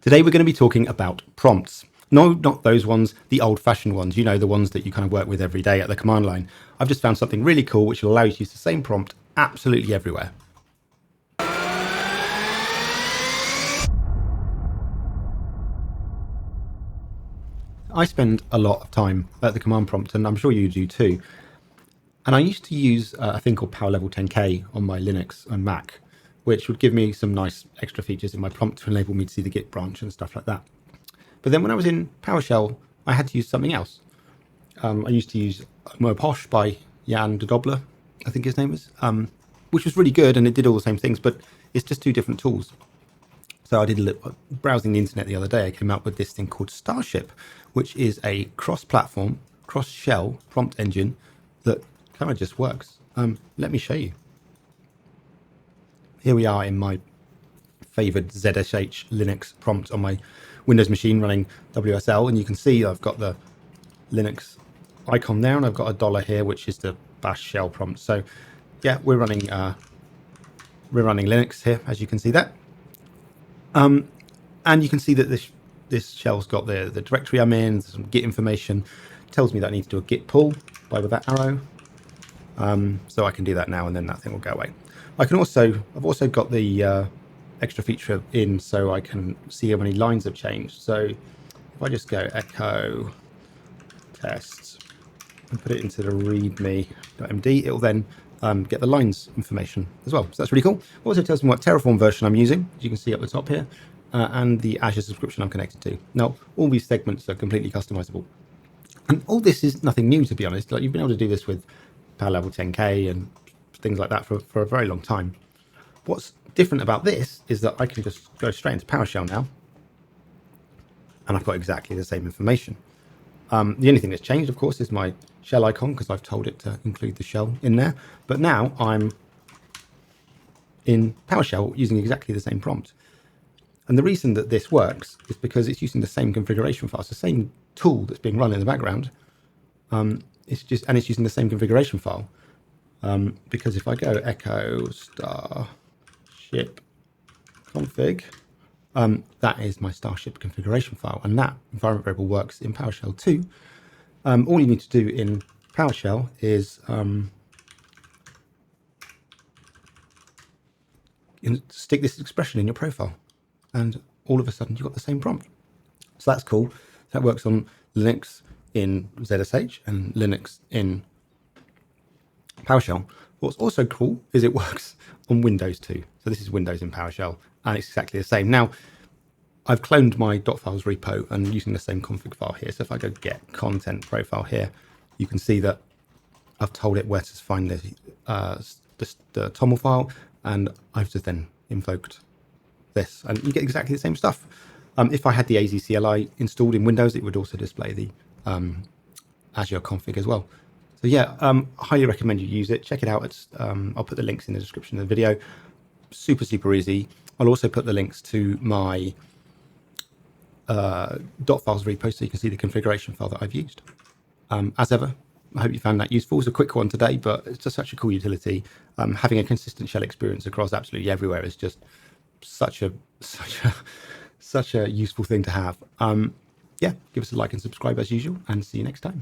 Today we're going to be talking about prompts. No, not those ones, the old-fashioned ones, you know, the ones that you kind of work with every day at the command line. I've just found something really cool which will allow you to use the same prompt absolutely everywhere. I spend a lot of time at the command prompt, and I'm sure you do too. And I used to use a thing called Power Level 10K on my Linux and Mac, which would give me some nice extra features in my prompt to enable me to see the Git branch and stuff like that. But then when I was in PowerShell, I had to use something else. I used to use Moposh by Jan de Dobler, I think his name is, which was really good and it did all the same things, but it's just two different tools. So I did a little browsing the internet the other day. I came up with this thing called Starship, which is a cross-platform, cross-shell prompt engine that kind of just works. Let me show you. Here we are in my favored ZSH Linux prompt on my Windows machine running WSL, and you can see I've got the Linux icon there, and I've got a dollar here, which is the bash shell prompt. So yeah, we're running Linux here, as you can see that. And you can see that this shell's got the directory I'm in, some Git information, tells me that I need to do a Git pull with that arrow. So I can do that now, and then that thing will go away. I've also got the extra feature in, so I can see how many lines have changed. So if I just go echo tests and put it into the readme.md, it will then get the lines information as well. So that's really cool. It also tells me what terraform version I'm using, as you can see up the top here, and the Azure subscription I'm connected to. Now, all these segments are completely customizable. And all this is nothing new, to be honest. Like, you've been able to do this with Power Level 10K and things like that for a very long time. What's different about this is that I can just go straight into PowerShell now, and I've got exactly the same information. The only thing that's changed, of course, is my shell icon, because I've told it to include the shell in there. But now I'm in PowerShell using exactly the same prompt. And the reason that this works is because it's using the same configuration file. It's the same tool that's being run in the background. It's using the same configuration file. Because if I go echo starship config, that is my Starship configuration file, and that environment variable works in PowerShell too. All you need to do in PowerShell is stick this expression in your profile, and all of a sudden you've got the same prompt. So that's cool. That works on Linux in ZSH and Linux in PowerShell. What's also cool is it works on Windows too. So this is Windows in PowerShell, and it's exactly the same. Now, I've cloned my .files repo and using the same config file here. So if I go get content profile here, you can see that I've told it where to find the TOML file, and I've just then invoked this, and you get exactly the same stuff. If I had the AZ CLI installed in Windows, it would also display the Azure config as well. So yeah, highly recommend you use it. Check it out. It's I'll put the links in the description of the video. Super, super easy. I'll also put the links to my .files repo so you can see the configuration file that I've used. As ever, I hope you found that useful. It's a quick one today, but it's just such a cool utility. Having a consistent shell experience across absolutely everywhere is just such a useful thing to have. Yeah, give us a like and subscribe as usual, and see you next time.